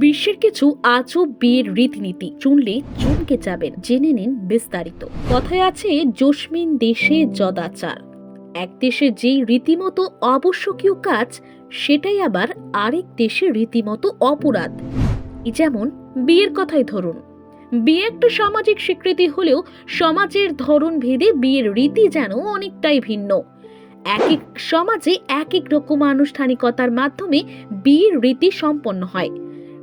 বিশ্বের কিছু আজব বিয়ের রীতিনীতি শুনলে চমকে যাবেন। জেনে নিন বিস্তারিত। কথায় আছে, জসমিন দেশে যদাচার। এক দেশে যেই রীতিমতো আবশ্যকীয় কাজ, সেটাই আবার আরেক দেশে রীতিমতো অপরাধ। যেমন বিয়ের কথাই ধরুন। বিয়ে একটা সামাজিক স্বীকৃতি হলেও সমাজের ধরন ভেদে বিয়ের রীতি যেন অনেকটাই ভিন্ন। এক এক সমাজে এক এক রকম আনুষ্ঠানিকতার মাধ্যমে বিয়ের রীতি সম্পন্ন হয়।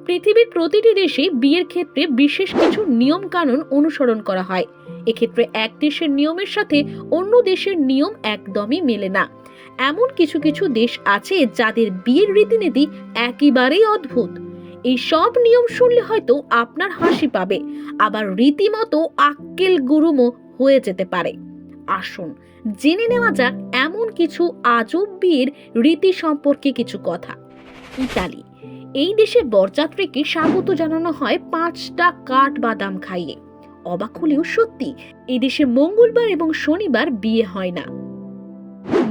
পৃথিবীর প্রতিটি দেশে বিয়ের ক্ষেত্রে বিশেষ কিছু নিয়ম কানুন অনুসরণ করা হয়। এক্ষেত্রে এক দেশের নিয়মের সাথে অন্য দেশের নিয়ম একদমই মেলে না। এমন কিছু কিছু দেশ আছে যাদের বিয়ের রীতিনীতি একেবারেই অদ্ভুত। এই সব নিয়ম শুনলে হয়তো আপনার হাসি পাবে, আবার রীতিমতো আক্কেল গুরুমও হয়ে যেতে পারে। আসুন জেনে নেওয়া যাক এমন কিছু আজব বিয়ের রীতি সম্পর্কে কিছু কথা। ইতালি। এই দেশে বরযাত্রীকে স্বাগত জানানো হয় 5টা কাঠ বাদাম খাইয়ে। অবাক হলেও সত্যি, এই দেশে মঙ্গলবার এবং শনিবার বিয়ে হয় না।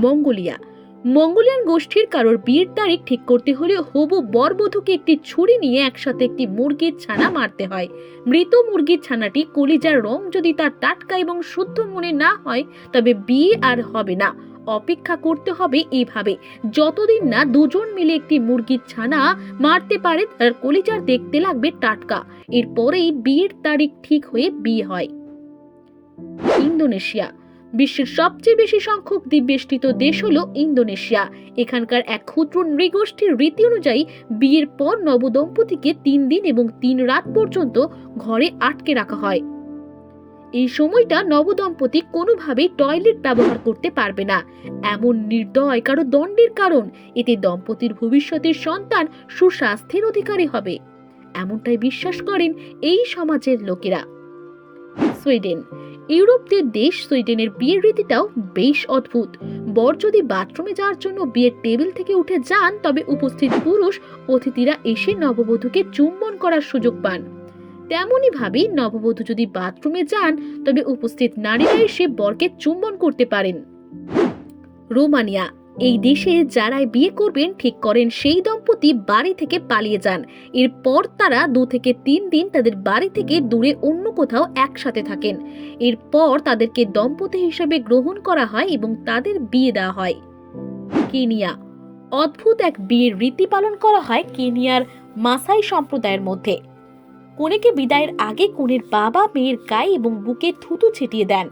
মঙ্গোলিয়া। মঙ্গোলিয়ান গোষ্ঠীর কারোর বিয়ের তারিখ ঠিক করতে হলে হবু বরবধূকে একটি ছুরি নিয়ে একসাথে একটি মুরগির ছানা মারতে হয়। মৃত মুরগির ছানাটি কলিজার রং যদি তার টাটকা এবং শুদ্ধ মনে না হয়, তবে বিয়ে আর হবে না। অপেক্ষা করতে হবে এইভাবে যতদিন না দুজন মিলে একটি মুরগির ছানা মারতে পারে, তার কলিজার দেখতে লাগবে টাটকা। এরপরেই বিয়ের তারিখ ঠিক হয়ে বিয়ে হয়। ইন্দোনেশিয়া। বিশ্বের সবচেয়ে বেশি সংখ্যক দ্বীপবেষ্টিত দেশ হলো ইন্দোনেশিয়া। এখানকার এক ক্ষুদ্র নৃগোষ্ঠীর রীতি অনুযায়ী বিয়ের পর নবদম্পতিকে 3 দিন এবং 3 রাত পর্যন্ত ঘরে আটকে রাখা হয়। এই সময়টা নবদম্পতি কোনোভাবেই টয়লেট ব্যবহার করতে পারবে না। এমন নির্দয় কারো দণ্ডের কারণ, এতে দম্পতির ভবিষ্যতের সন্তান সুস্বাস্থ্যের অধিকারী হবে, এমনটাই বিশ্বাস করেন এই সমাজের লোকেরা। সুইডেন। ইউরোপীয় দেশ সুইডেনের বিয়ের রীতিটাও বেশ অদ্ভুত। বর যদি বাথরুমে যাওয়ার জন্য বিয়ের টেবিল থেকে উঠে যান, তবে উপস্থিত পুরুষ অতিথিরা এসে নববধূকে চুম্বন করার সুযোগ পান। তেমনি ভাবে নববধূ যদি বাথরুমে যান, তবে উপস্থিত নারীরা এসে বরকে চুম্বন করতে পারেন। রোমানিয়া। এই দেশে যারাই বিয়ে করবেন ঠিক করেন সেই দম্পতি বাড়ি থেকে পালিয়ে যান। এরপর তারা 2 থেকে 3 দিন তাদের বাড়ি থেকে দূরে অন্য কোথাও একসাথে থাকেন। এরপর তাদেরকে দম্পতি হিসেবে গ্রহণ করা হয় এবং তাদের বিয়ে দেওয়া হয়। কেনিয়া। অদ্ভুত এক বিয়ের রীতি পালন করা হয় কেনিয়ার মাসাই সম্প্রদায়ের মধ্যে। কনেকে বিদায়ের আগে কনের বাবা মেয়ের গায়ে এবং বুকে থুতু ছিটিয়ে দেন।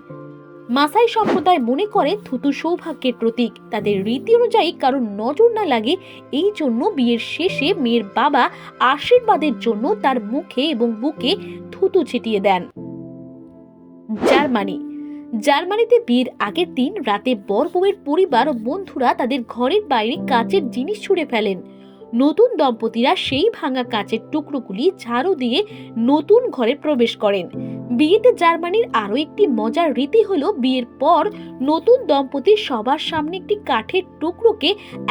মাসাই সম্প্রদায় মনে করে থুতু সৌভাগ্যের প্রতীক। তাদের রীতি অনুযায়ী কারোর নজর না লাগে, এই জন্য বিয়ের শেষে মেয়ের বাবা আশীর্বাদের জন্য তার মুখে এবং বুকে থুতু ছিটিয়ে দেন। জার্মানি। জার্মানিতে বিয়ের আগের দিন রাতে বর বউয়ের পরিবার ও বন্ধুরা তাদের ঘরের বাইরে কাচের জিনিস ছুঁড়ে ফেলেন। নতুন দম্পতিরা সেই ভাঙা কাচের টুকরোগুলি ঝাড়ু দিয়ে নতুন ঘরে প্রবেশ করেন। বিয়েতে জার্মানির আরো একটি মজার রীতি হলো, বিয়ের পর নতুন দম্পতি সবার সামনে একটি কাঠের টুকরোকে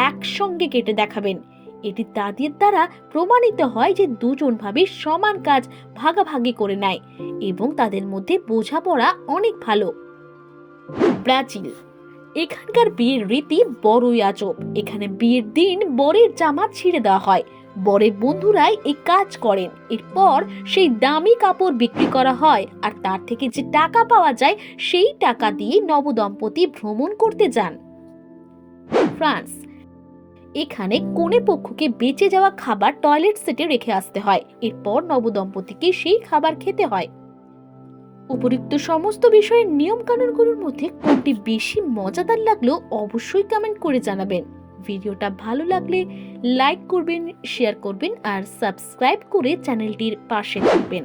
একসঙ্গে কেটে দেখাবেন। এটি তাদের দ্বারা প্রমাণিত হয় যে দুজন ভাবে সমান কাজ ভাগাভাগি করে নেয় এবং তাদের মধ্যে বোঝাপড়া অনেক ভালো। ব্রাজিল। এখানকার বিয়ের রীতি বড়ই আজব। এখানে বিয়ের দিন বরের জামা ছিঁড়ে দেওয়া হয়। বরের বন্ধুরাই এই কাজ করেন। এরপর সেই দামি কাপড় বিক্রি করা হয়, আর তার থেকে যে টাকা পাওয়া যায় সেই টাকা দিয়ে নবদম্পতি ভ্রমণ করতে যান। ফ্রান্স। এখানে কনে পক্ষকে বেঁচে যাওয়া খাবার টয়লেট সেটে রেখে আসতে হয়। এরপর নবদম্পতিকে সেই খাবার খেতে হয়। উপরিক্ত সমস্ত বিষয়ের নিয়ম কানুনগুলোর মধ্যে কোনটি বেশি মজাদার লাগলো অবশ্যই কমেন্ট করে জানাবেন। ভিডিওটা ভালো লাগলে লাইক করবেন, শেয়ার করবেন আর সাবস্ক্রাইব করে চ্যানেলটির পাশে থাকবেন।